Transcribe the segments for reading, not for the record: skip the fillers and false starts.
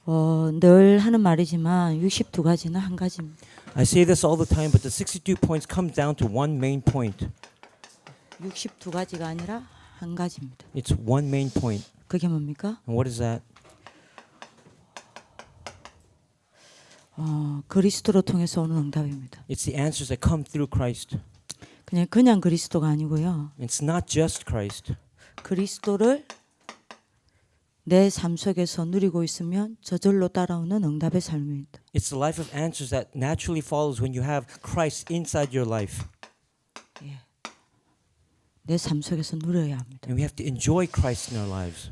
늘 하는 말이지만 62가지는 한 가지입니다. I say this all the time, but the 62 points comes down to one main point. 62가지가 아니라 한 가지입니다. It's one main point. 그게 뭡니까? And what is that? 그리스도로 통해서 오는 응답입니다. It's the answers that come through Christ. 그냥 그리스도가 아니고요. It's not just Christ. 그리스도를 내 삶 속에서 누리고 있으면 저절로 따라오는 응답의 삶입니다. It's the life of answers that naturally follows when you have Christ inside your life. 내 삶 속에서 누려야 합니다. And we have to enjoy Christ in our lives.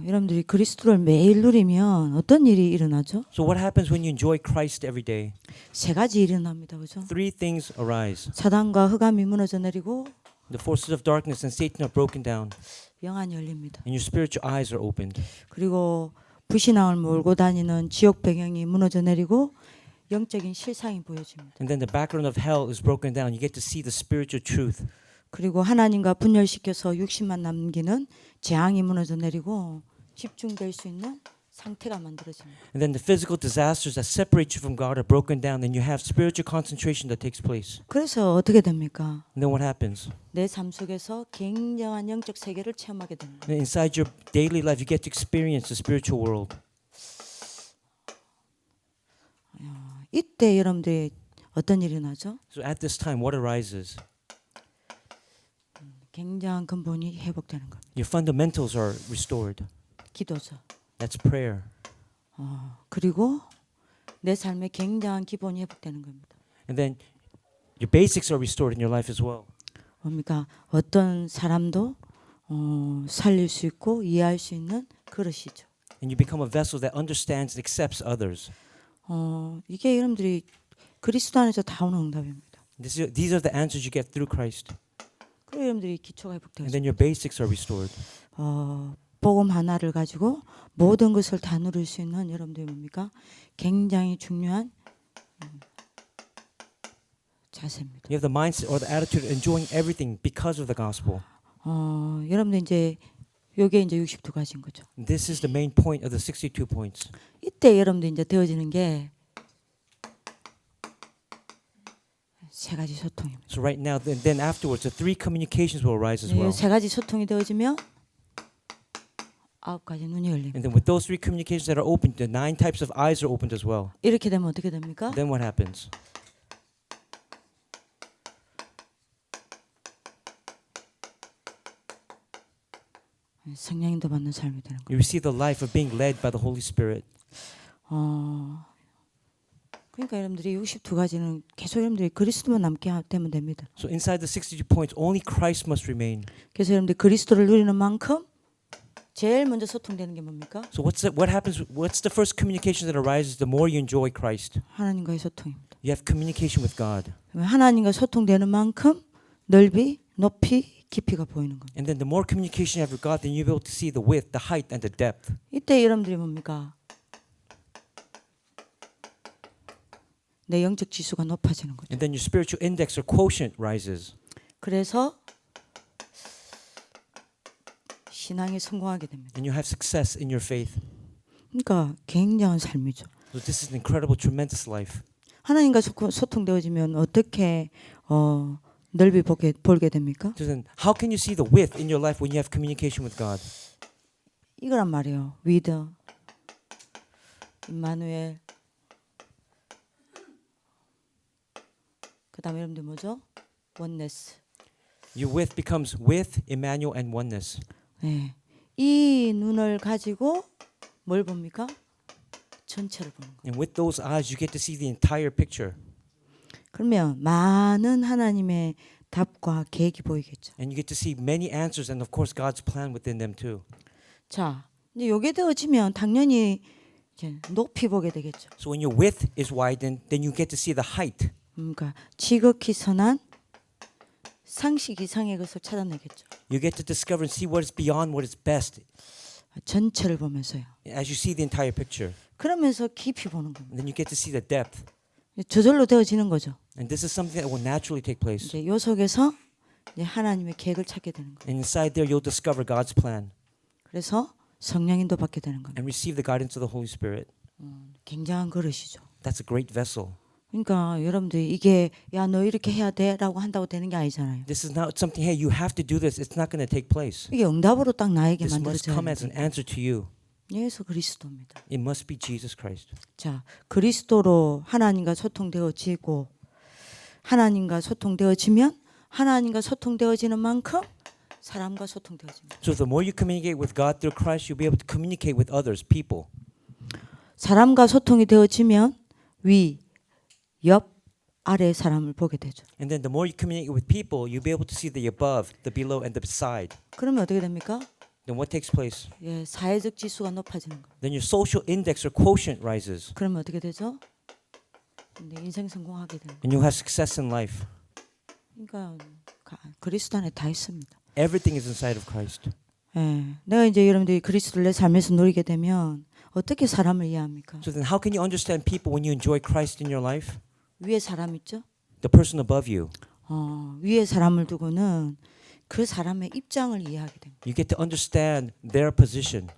여러분들이 그리스도를 매일 누리면 어떤 일이 일어나죠? So what happens when you enjoy Christ every day? 세 가지 일이 일어납니다. 그죠? Three things arise. 사단과 흑암이 무너져 내리고 The forces of darkness and Satan are broken down, 영안이 열립니다. and your spiritual eyes are opened. 그리고 불신앙을 몰고 다니는 지옥 배경이 무너져 내리고 영적인 실상이 보여집니다. And then the background of hell is broken down. You get to see the spiritual truth. 그리고 하나님과 분열시켜서 육신만 남기는 재앙이 무너져 내리고 집중될 수 있는 상태가 만들어집니다. And then the physical disasters that separate you from God are broken down, and you have spiritual concentration that takes place. 그래서 어떻게 됩니까? And then what happens? 내 삶 속에서 굉장한 영적 세계를 체험하게 됩니다. And inside your daily life, you get to experience the spiritual world. 이때 여러분들이 어떤 일이 나죠? So at this time, what arises? 굉장한 근본이 회복되는 겁니다. Your fundamentals are restored. 기도죠. That's prayer. 그리고 내 삶의 굉장한 기본이 회복되는 겁니다. And then your basics are restored in your life as well. 뭡니까? 어떤 사람도 살릴 수 있고 이해할 수 있는 그릇이죠. And you become a vessel that understands and accepts others. 이게 여러분들이 그리스도 안에서 다 오는 응답입니다. These are the answers you get through Christ. 그리고 여러분들이 기초가 And 회복되어서 then your basics are restored. 복음 하나를 가지고 모든 것을 다 누릴 수 있는 여러분들이 뭡니까? 굉장히 중요한 자세입니다. You have the mindset or the attitude of enjoying everything because of the gospel. 여러분들 이제 요게 이제 62가지인 거죠. And this is the main point of the 62 points. 이때 여러분들 이제 되어지는 게 세 가지 소통입니다. So right now, then afterwards, the three communications will arise as well. 세 가지 소통이 되어지면 9가지 눈이 열립니다. And then with those three communications that are opened, the 9 types of eyes are opened as well. 이렇게 되면 어떻게 됩니까? Then what happens? 성령님도 받는 삶이 되는 거예요. You receive the life of being led by the Holy Spirit. 그러니까 여러분들이 62가지는 계속 여러분들이 그리스도만 남게 되면 됩니다. So inside the 62 points, only Christ must remain. 그래서 여러분들이 그리스도를 누리는 만큼 제일 먼저 소통되는 게 뭡니까? So what happens? What's the first communication that arises the more you enjoy Christ? 하나님과의 소통입니다. You have communication with God. 하나님과 소통되는 만큼 넓이, 높이, 깊이가 보이는 겁니다. And then the more communication you have with God, then you'll be able to see the width, the height, and the depth. 이때 여러분들이 뭡니까? 내 영적 지수가 높아지는 거죠. And then your spiritual index or quotient rises. 그래서 신앙에 성공하게 됩니다. And you have success in your faith. 그러니까 굉장한 삶이죠. So this is an incredible, tremendous life. 하나님과 소통되어지면 어떻게 넓이 보게 됩니까? So then, how can you see the width in your life when you have communication with God? 이거란 말이에요. with 임마누엘. 그다음에 여러분들 뭐죠? oneness. Your width becomes with Emmanuel and oneness. 네. 이 눈을 가지고 뭘 봅니까? 전체를 보는 거예요. And with those eyes, you get to see the entire picture. 그러면 많은 하나님의 답과 계획이 보이겠죠. And you get to see many answers and of course God's plan within them too. 자, 이제 요게 되어지면 당연히 이제 높이 보게 되겠죠. So when your width is widened, then you get to see the height. 그러니까 지극히 선한 상식 이상의 것을 찾아내겠죠. You get to discover and see what is beyond what is best 전체를 보면서요. as you see the entire picture. 그러면서 깊이 보는 겁니다. And then you get to see the depth. 저절로 되어지는 거죠. And this is something that will naturally take place. 이제 요 속에서 이제 하나님의 계획을 찾게 되는 거예요. And inside there, you'll discover God's plan. 그래서 성령인도 받게 되는 겁니다. and receive the guidance of the Holy Spirit. 굉장한 그릇이죠. That's a great vessel. 그러니까 여러분들이 이게 야 너 이렇게 해야 돼라고 한다고 되는 게 아니잖아요. This is not something, hey, you have to do this. It's not going to take place. 이게 응답으로 딱 나에게 This must 만들어져야 come as an 돼요. answer to you. 예수 그리스도입니다. It must be Jesus Christ. 자, 그리스도로 하나님과 소통되어지고 하나님과 소통되어지면 하나님과 소통되어지는 만큼 사람과 소통되어집니다. So the more you communicate with God through Christ, you'll be able to communicate with others, people. 사람과 소통이 되어지면 위, 옆, 아래 사람을 보게 되죠. And then the more you communicate with people, you'll be able to see the above, the below, and the beside. 그러면 어떻게 됩니까? Then what takes place? 예, 사회적 지수가 높아지는 거예요. Then your social index or quotient rises, 그러면 어떻게 되죠? 근데 인생 성공하게 되는 거예요. and you'll have success in life. 그러니까 그리스도 안에 다 있습니다. Everything is inside of Christ. 예, 내가 이제 여러분들이 그리스도를 내 삶에서 누리게 되면 어떻게 사람을 이해합니까? So then how can you understand people when you enjoy Christ in your life? 위에 사람 있죠? The person above you. 위에 사람을 두고는 그 사람의 입장을 이해하게 됩니다. You get to understand their position.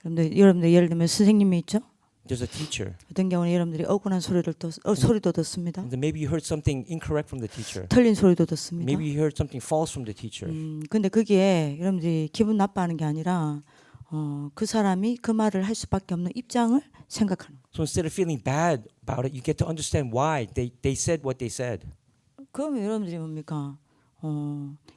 여러분들 예를 들면 선생님이 있죠? There's a teacher. 어떤 경우는 여러분들이 억울한 소리도 듣습니다. And then maybe you heard something incorrect from the teacher. 틀린 소리도 듣습니다. Maybe you heard something false from the teacher. 근데 그게 여러분들이 기분 나빠하는 게 아니라 그 사람이 그 말을 할 수밖에 없는 입장을 생각하는 거예요. So instead of feeling bad about it, you get to understand why they said what they said. 그러면 여러분들이 뭡니까?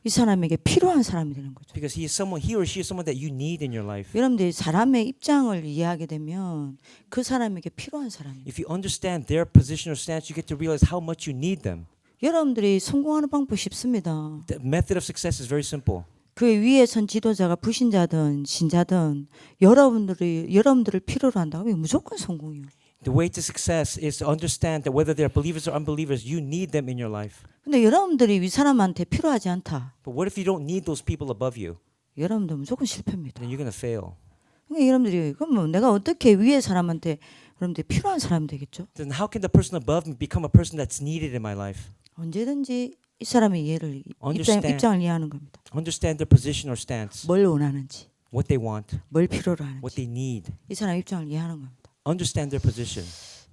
이 사람에게 필요한 사람이 되는 거죠. Because he or she is someone that you need in your life. 여러분들이 사람의 입장을 이해하게 되면 그 사람에게 필요한 사람이에요. If you understand their position or stance, you get to realize how much you need them. 여러분들이 성공하는 방법 쉽습니다. The method of success is very simple. 그 위에 선 지도자가 불신자든 신자든 여러분들을 필요로 한다고 하면 무조건 성공이에요. The way to success is to understand that whether they're believers or unbelievers, you need them in your life. 근데 여러분들이 위 사람한테 필요하지 않다. But what if you don't need those people above you? 여러분들 무조건 실패입니다. Then you're going to fail. 그러니까 여러분들이 그럼 내가 어떻게 위에 사람한테 여러분들이 필요한 사람이 되겠죠? Then how can the person above me become a person that's needed in my life? 언제든지 이 사람의 이해를 Understand. 입장을 이해하는 겁니다. Understand their position or stance, 뭘 원하는지, what they want, 뭘 필요로 what 하는지 they need. 이 사람 입장을 이해하는 겁니다. Understand their position.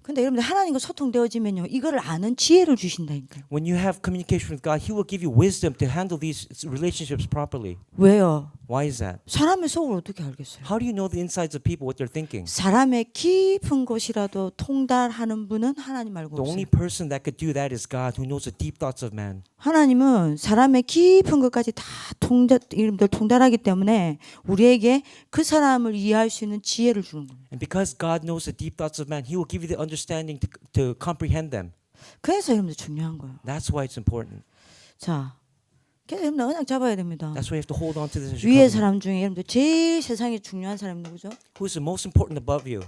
근데 여러분들 하나님과 소통되어지면요 이거를 아는 지혜를 주신다니까요. When you have communication with God, He will give you wisdom to handle these relationships properly. 왜요? Why is that? 사람의 속을 어떻게 알겠어요? How do you know the insides of people, what they're thinking? 사람의 깊은 곳이라도 통달하는 분은 하나님 말고 The 없어요. only person that could do that is God, who knows the deep thoughts of man. 하나님은 사람의 깊은 것까지 다 통달하기 때문에 우리에게 그 사람을 이해할 수 있는 지혜를 주는 겁니다. And because God knows the deep thoughts of man, He will give you the understanding to comprehend them. 그래서 여러분들 중요한 거예요. That's why it's important. 자, 그래서 여러분들 언약 잡아야 됩니다. That's why you have to hold on to this as you 위에 covenant. 사람 중에 여러분들 제일 세상에 중요한 사람이 누구죠? Who is the most important above you?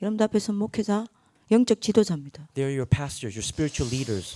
여러분들 앞에서 목회자, 영적 지도자입니다. They're your pastors, your spiritual leaders.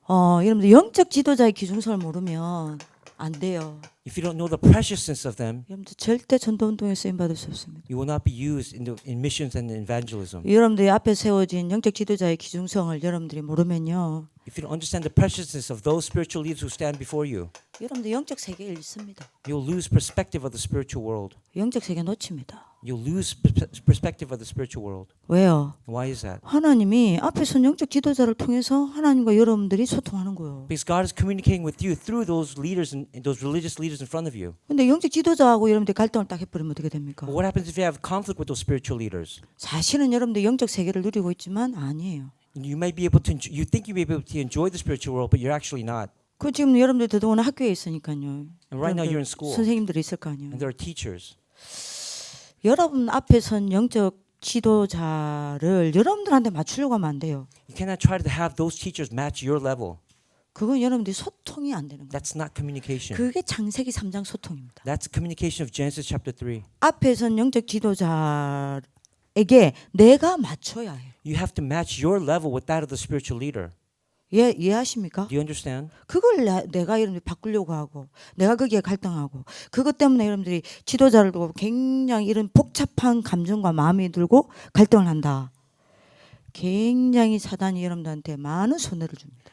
여러분들 영적 지도자의 기중성을 모르면 안 돼요. If you don't know the preciousness of them, 여러분들 절대 전도 운동에 쓰임 받을 수 없습니다. you will not be used in missions and evangelism. 여러분들이 앞에 세워진 영적 지도자의 기중성을 여러분들이 모르면요, If you don't understand the preciousness of those spiritual leaders who stand before you, 여러분들 영적 세계에 잃습니다. you'll lose perspective of the spiritual world. 영적 세계 놓칩니다. You'll lose perspective of the spiritual world. 왜요? Why is that? 하나님이 앞에 선 영적 지도자를 통해서 하나님과 여러분들이 소통하는 거예요. Because God is communicating with you through those leaders and those religious leaders in front of you. 근데 영적 지도자하고 여러분들이 갈등을 딱 해버리면 어떻게 됩니까? But what happens if you have conflict with those spiritual leaders? 사실은 여러분들 영적 세계를 누리고 있지만 아니에요. You may be able to, you think you may be able to enjoy the spiritual world, but you're actually not. 그 지금 여러분들 더더구나 학교에 있으니까요. And right now you're in school, 선생님들이 있을 거 아니에요. and there are teachers. 여러분 앞에 선 영적 지도자를 여러분들한테 맞추려고 하면 안 돼요. You cannot try to have those teachers match your level. 그건 여러분들이 소통이 안 되는 거예요. That's not communication. 그게 창세기 3장 소통입니다. That's communication of Genesis chapter 3. 앞에 선 영적 지도자에게 내가 맞춰야 해요. You have to match your level with that of the spiritual leader. 이해하십니까? Do you understand? 그걸 내가 여러분들이 바꾸려고 하고 내가 거기에 갈등하고 그것 때문에 여러분들이 지도자를 두고 굉장히 이런 복잡한 감정과 마음이 들고 갈등을 한다. 굉장히 사단이 여러분들한테 많은 손해를 줍니다.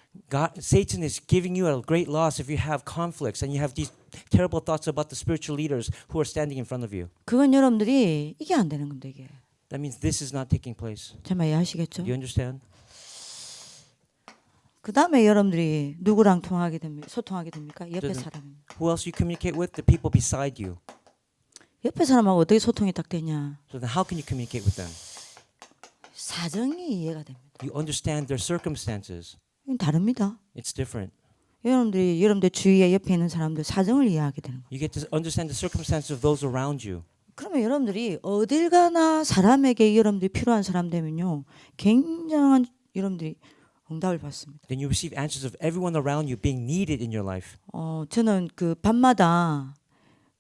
Satan is giving you a great loss if you have conflicts and you have these terrible thoughts about the spiritual leaders who are standing in front of you. 그건 여러분들이 이게 안 되는 겁니다. 이게. That means this is not taking place. 제 말 이해하시겠죠? Do you understand? 그 다음에 여러분들이 누구랑 통하게 됩니까? 소통하게 됩니까? 옆에 Doesn't- 사람입니다. Who else you communicate with? The people beside you. 옆에 사람하고 어떻게 소통이 딱 되냐? So then how can you communicate with them? 사정이 이해가 됩니다. You understand their circumstances. 이건 다릅니다. It's different. 여러분들 주위에 옆에 있는 사람들 사정을 이해하게 되는 거예요. You get to understand the circumstances of those around you. 그러면 여러분들이 어딜 가나 사람에게 여러분들이 필요한 사람 되면요, 굉장한 여러분들이 응답을 받습니다. Then you receive answers of everyone around you being needed in your life. 저는 그 밤마다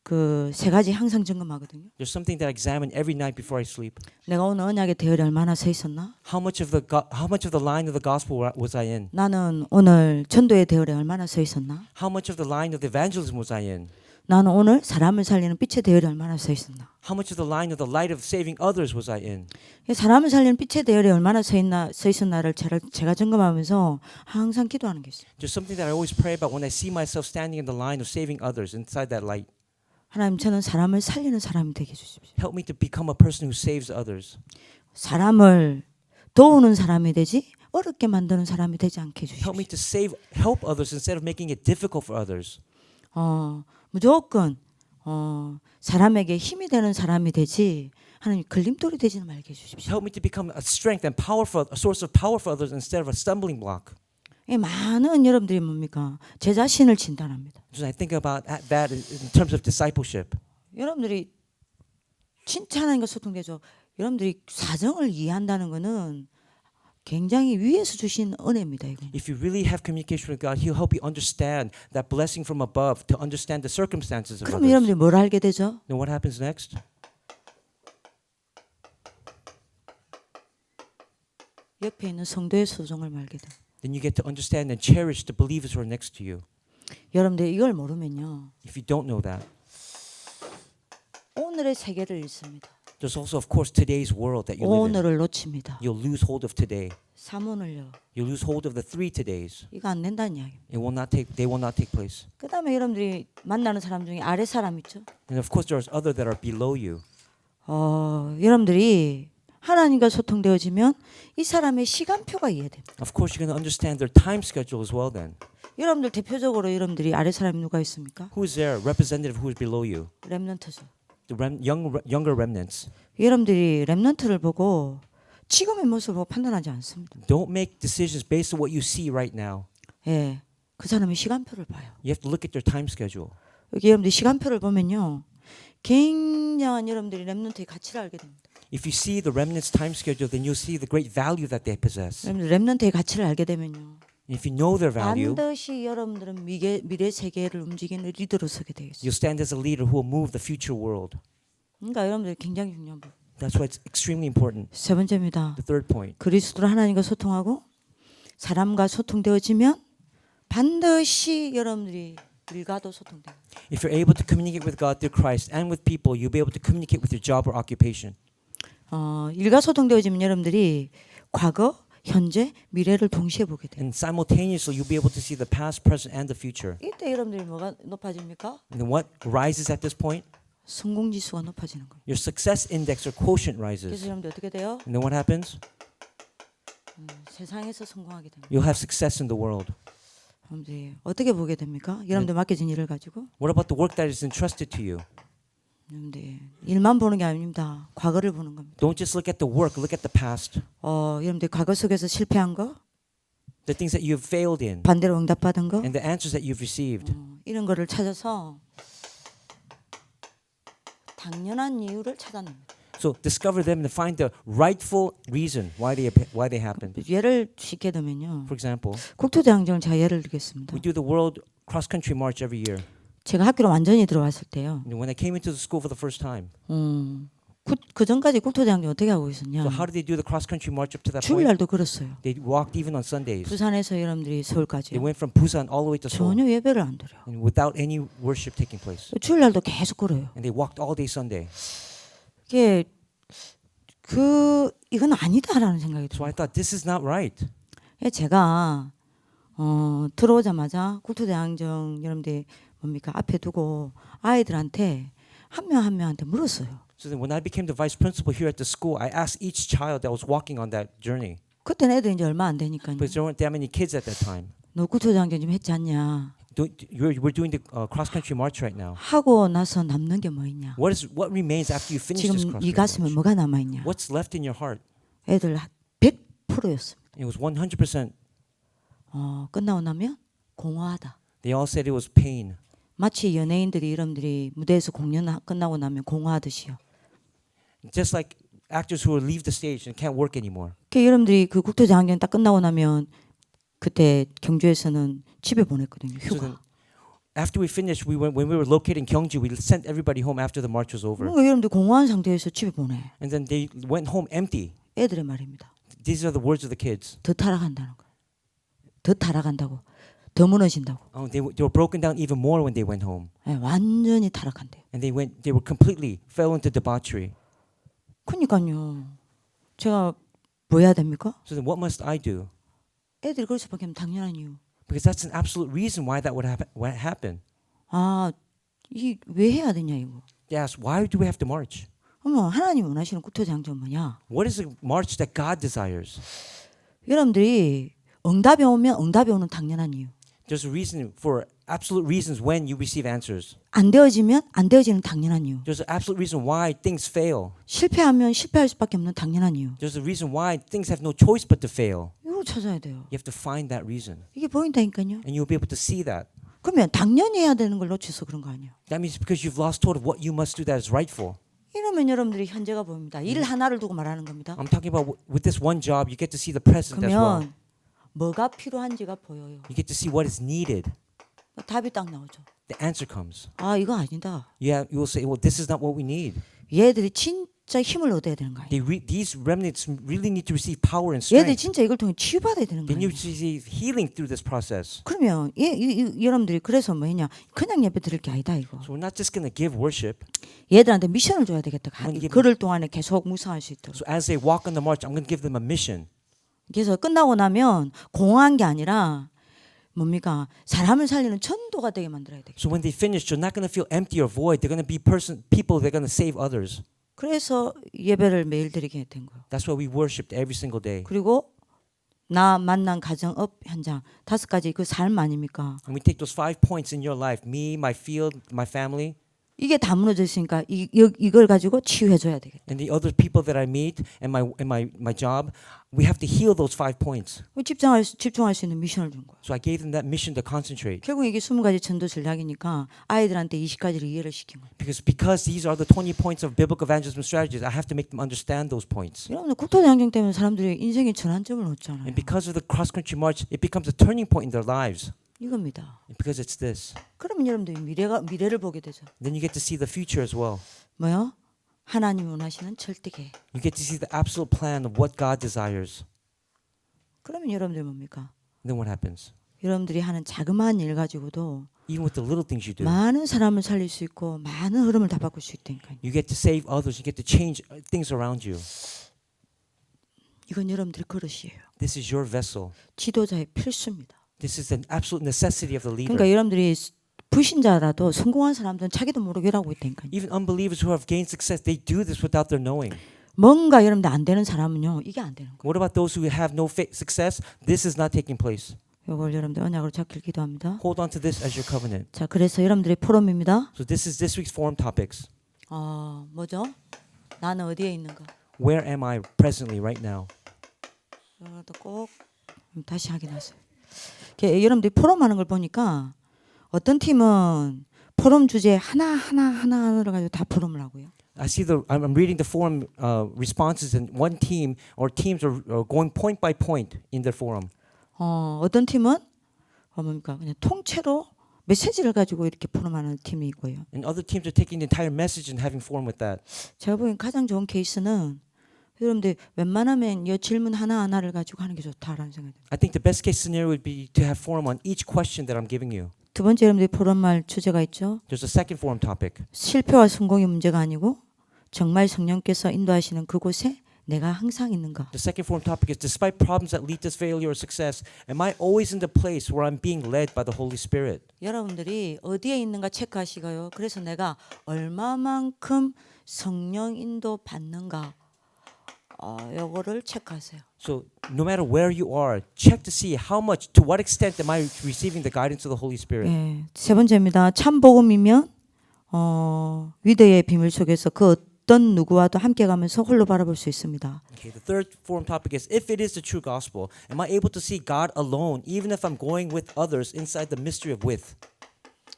그 세 가지 항상 점검하거든요. There's something that I examine every night before I sleep. 내가 오늘 언약의 대열에 얼마나 서 있었나? How much of the line of the gospel was I in? 나는 오늘 전도의 대열에 얼마나 서 있었나? How much of the line of the evangelism was I in? 나는 오늘 사람을 살리는 빛의 대열에 얼마나 서 있었나? How much of the line of the light of saving others was I in? 사람을 살리는 빛의 대열에 얼마나 서 있었나를 제가 점검하면서 항상 기도하는 게 있어요. There's something that I always pray about when I see myself standing in the line of saving others inside that light. 하나님, 저는 사람을 살리는 사람이 되게 해주십시오. Help me to become a person who saves others. 사람을 도우는 사람이 되지 어렵게 만드는 사람이 되지 않게 Help me 해주십시오. to help others instead of making it difficult for others. 무조건 사람에게 힘이 되는 사람이 되지 하나님 걸림돌이 되지는 말게 해주십시오. Help me to become a strength and a source of power for others instead of a stumbling block. 많은 여러분들이 뭡니까? 제 자신을 진단합니다. So I think about that in terms of discipleship. 여러분들이 진짜 하나님과 소통되죠. 여러분들이 사정을 이해한다는 것은 굉장히 위에서 주신 은혜입니다. 이거. If you really have communication with God, He'll help you understand that blessing from above to understand the circumstances of 그러면 others. 여러분들이 뭘 알게 되죠? Then what happens next? 옆에 있는 성도의 소정을 알게 돼요. Then you get to understand and cherish the believers who are next to you. 여러분들 이걸 모르면요, If you don't know that, 오늘의 세계를 잃습니다. there's also, of course, today's world that you live in. 오늘을 놓칩니다. You'll lose hold of today. 3오늘요. You'll lose hold of the 3 todays. 이거 안 된다는 이야기입니다. They will not take place. 그다음에 여러분들이 만나는 사람 중에 아래 사람 있죠. And of course, there's other that are below you. 여러분들이 하나님과 소통되어지면 이 사람의 시간표가 이해됩니다. Of course, you're going to understand their time schedule as well. Then, 여러분들 대표적으로 여러분들이 아래 사람이 누가 있습니까? who is there? Representative who is below you? 렘넌트죠. The younger remnants. 여러분들이 렘넌트를 보고 지금의 모습을 보고 판단하지 않습니다. Don't make decisions based on what you see right now. 예, 그 사람의 시간표를 봐요. You have to look at their time schedule. 여기 여러분들 시간표를 보면요, 굉장한 여러분들이 렘넌트의 가치를 알게 됩니다. If you see the remnants' time schedule, then you'll see the great value that they possess. 여러분들 렘넌트의 가치를 알게 되면요, And if you know their value, 반드시 여러분들은 미래 세계를 움직이는 리더로 서게 되어 있어요. you'll stand as a leader who will move the future world. 그러니까 여러분들 굉장히 중요한 부분. That's why it's extremely important. 세 번째입니다. The third point. 그리스도로 하나님과 소통하고 사람과 소통되어지면 반드시 여러분들이 일과도 소통돼요. If you're able to communicate with God through Christ and with people, you'll be able to communicate with your job or occupation. 일과 소통되어지면 여러분들이 과거, 현재, 미래를 동시에 보게 돼요. And simultaneously, you'll be able to see the past, present, and the future. 이때 여러분들이 뭐가 높아집니까? And then what rises at this point? 성공 지수가 높아지는 거예요. Your success index or quotient 그래서 rises. 여러분들 어떻게 돼요? And then what happens? 세상에서 성공하게 됩니다. You'll have success in the world. 여러분들이 어떻게 보게 됩니까? 여러분들 맡겨진 일을 가지고 What about the work that is entrusted to you? 여러분들 일만 보는 게 아닙니다. 과거를 보는 겁니다. Don't just look at the work, look at the past. 여러분들 과거 속에서 실패한 거, The things that you've failed in 반대로 응답받은 거, and the answers that you've received. 이런 거를 찾아서 당연한 이유를 찾아냅니다. So discover them and find the rightful reason why they happened. 예를 쉽게 들면요, For example, 국토대항전을 제가 예를 들겠습니다. we do the World Cross Country March every year. 제가 학교로 완전히 들어왔을 때요, And when I came into the school for the first time, 그 전까지 국토대항전 어떻게 하고 있었냐? so how did they do the cross country march up to that point? 주일날도 걸었어요. They walked even on Sundays. 부산에서 여러분들이 They 서울까지요. went from Busan all the way to Seoul, 전혀 예배를 안 드려요. and without any worship taking place. 주일날도 계속 걸어요. And they walked all day Sunday. 이게 이건 아니다라는 생각이 So I 들어요. thought this is not right. 제가 들어오자마자 국토대항정 여러분들 뭡니까 앞에 두고 아이들한테 한 명 한 명한테 물었어요. So then when I became the vice principal here at the school, I asked each child that was walking on that journey. 그때는 애들 이제 얼마 안 되니까요. Because there weren't that many kids at that time. 너 국토대항정 좀 했지 않냐? We're doing the cross-country march right now. 하고 나서 남는 게 뭐 있냐? What remains after you finish this 지금 이 cross-country 가슴에 march? 뭐가 남아 있냐? What's left in your heart? 애들 100%였습니다. It was 100%. 끝나고 나면 공허하다. They all said it was pain. 마치 연예인들이 여러분들이 무대에서 공연 끝나고 나면 공허하듯이요. Just like actors who leave the stage and can't work anymore. 그 여러분들이 그 국토대항전 딱 끝나고 나면 그때 경주에서는 집에 보냈거든요. So 휴가. then, after we finished, when we were located in Gyeongju, we sent everybody home after the march was over. 그러니까 여러분들 공허한 상태에서 집에 보내. And then they went home empty. 애들의 말입니다. These are the words of the kids. 더 타락한다는 거예요. 더 타락한다고. 더 무너진다고. They were broken down even more when they went home. 완전히 타락한대요. And they were completely fell into debauchery. 그러니까요. 제가 뭐 해야 됩니까? So then what must I do? 애들이 그럴 수밖에 없는 당연한 이유. Because that's an absolute reason why that would happen. 이 왜 해야 되냐 이거. They asked, why do we have to march? 어머, 하나님 원하시는 국토대항전 뭐냐? What is the march that God desires? 여러분들이 응답이 오면 응답이 오는 당연한 이유. There's a reason for absolute reasons when you receive answers. 안 되어지면 안 되어지는 당연한 이유. There's an absolute reason why things fail. 실패하면 실패할 수밖에 없는 당연한 이유. There's a reason why things have no choice but to fail. 이걸 찾아야 돼요. You have to find that reason. 이게 보인다니까요. And you'll be able to see that. 그러면 당연히 해야 되는 걸 놓쳐서 그런 거 아니에요. That means because you've lost hold of what you must do that is rightful. 이러면 여러분들이 현재가 보입니다. 일 하나를 두고 말하는 겁니다. I'm talking about with this one job, you get to see the present as well. 그러면 뭐가 필요한지가 보여요. You get to see what is needed. 답이 딱 나오죠. The answer comes. 이거 아니다. You will say, well, this is not what we need. 얘들이 진짜 힘을 얻어야 되는 거예요. These remnants really need to receive power and 얘들이 strength. 진짜 이걸 통해 치유받아야 되는 They 거예요. need to receive healing through this process. 그러면 여러분들이 그래서 뭐 했냐? 그냥 예배 드릴 게 아니다 이거. So we're not just going to give worship. 얘들한테 미션을 줘야 되겠다. give 걸을 동안에 계속 묵상할 수 있도록. So as they walk on the march, I'm going to give them a mission. 그래서 끝나고 나면 공허한 게 아니라 뭡니까? 사람을 살리는 전도가 되게 만들어야 되겠다. So when they finish, they're not going to feel empty or void. They're going to be people. They're going to save others. 그래서 예배를 매일 드리게 된 거예요. That's why we worshipped every single day. 그리고 나 만난 가정업 현장 5가지 그 삶 아닙니까? And we take those 5 points in your life, me, my field, my family, 이게 다 무너져 있으니까 이걸 가지고 치유해 줘야 되겠다. and the other people that I meet and my job. We have to heal those 5 points. 집중할 수 있는 미션을 준 거예요. So I gave them that mission to concentrate. 결국 이게 20가지 전도 전략이니까 아이들한테 20가지를 이해를 시킨 거예요. Because these are the 20 points of biblical evangelism strategies, I have to make them understand those points. 여러분 국토대항전 때문에 사람들이 인생의 전환점을 얻잖아요. And because of the cross-country march, it becomes a turning point in their lives. 이겁니다. And because it's this. 그러면 여러분들이 미래를 보게 되죠. Then you get to see the future as well. 뭐요? 하나님이 원하시는 절대 계획. You get to see the absolute plan of what God desires. 그러면 여러분들 뭡니까? And then what happens? 여러분들이 하는 자그마한 일 가지고도 Even with the little things you do, 많은 사람을 살릴 수 있고 많은 흐름을 다 바꿀 수 있다니까요. you get to save others. You get to change things around you. 이건 여러분들의 그릇이에요. This is your vessel. 지도자의 필수입니다. This is an absolute necessity of the leader. 그러니까 여러분들이 불신자라도 성공한 사람들은 자기도 모르게 일하고 있다니까요. Even unbelievers who have gained success, they do this without their knowing. 뭔가 여러분들 안 되는 사람은요. 이게 안 되는 거예요. What about those who have no success? This is not taking place. 이걸 여러분들 언약으로 잡길 기도합니다. Hold on to this as your covenant. 자, 그래서 여러분들의 포럼입니다. So this is this week's forum topics. 뭐죠? 나는 어디에 있는가? Where am I presently right now? 이것도 꼭 다시 확인하세요. 여러분들이 포럼하는 걸 보니까 어떤 팀은 포럼 주제 하나를 가지고 다 포럼을 하고요. I see I'm reading the forum responses, and one team or teams are going point by point in their forum. 어떤 팀은 뭡니까? 그냥 통째로 메시지를 가지고 이렇게 포럼하는 팀이 있고요. And other teams are taking the entire message and having forum with that. 제가 보기엔 가장 좋은 케이스는 여러분들 웬만하면 이 질문 하나를 가지고 하는 게 좋다라는 생각이 듭니다. I think the best case scenario would be to have forum on each question that I'm giving you. 두 번째 여러분들이 포럼할 주제가 있죠. There's a second forum topic. 실패와 성공이 문제가 아니고 정말 성령께서 인도하시는 그곳에 내가 항상 있는가? The second forum topic is despite problems that lead to failure or success, am I always in the place where I'm being led by the Holy Spirit? 여러분들이 어디에 있는가 체크하시고요. 그래서 내가 얼마만큼 성령 인도 받는가 요거를 체크하세요. So no matter where you are, check to see how much, to what extent am I receiving the guidance of the Holy Spirit. 예, 세 번째입니다. 참 복음이면 위대의 비밀 속에서 그 어떤 누구와도 함께 가면서 홀로 바라볼 수 있습니다. Okay, the third forum topic is if it is the true gospel, am I able to see God alone even if I'm going with others inside the mystery of with?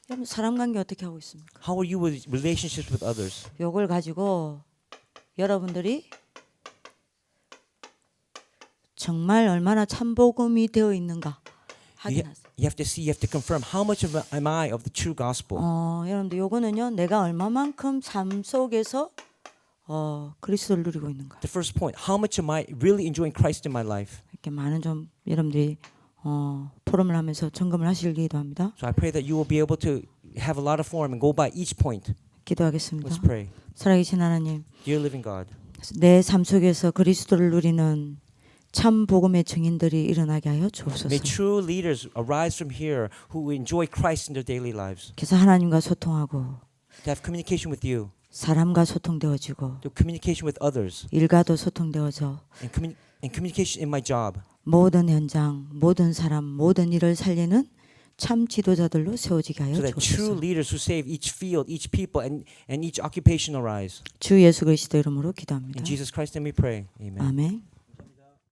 여러분 사람 관계 어떻게 하고 있습니까? How are you with relationships with others? 요걸 가지고 여러분들이 정말 얼마나 참 복음이 되어 있는가 확인하세요. You have to see, you have to confirm how much am I of the true gospel. 여러분들 요거는요. 내가 얼마만큼 삶 속에서 그리스도를 누리고 있는가. The first point, how much am I really enjoying Christ in my life? 이렇게 많은 좀 여러분들이 포럼을 하면서 점검을 하시길 기도합니다. So I pray that you will be able to have a lot of form and go by each point. 기도하겠습니다. Let's pray. 살아계신 하나님, Dear living God, 내 삶 속에서 그리스도를 누리는 참 복음의 증인들이 일어나게 하여 주옵소서. may true leaders arise from here who enjoy Christ in their daily lives, 그래서 하나님과 소통하고 to have communication with you, 사람과 소통되어지고 to communication with others, 일과도 소통되어져 and communication in my job. 모든 현장, 모든 사람, 모든 일을 살리는 참 지도자들로 세워지게 하여 So that true 주옵소서. leaders who save each field, each people, and each occupation arise. 주 예수 그리스도 이름으로 기도합니다. In Jesus Christ's name we pray. Amen. 아멘.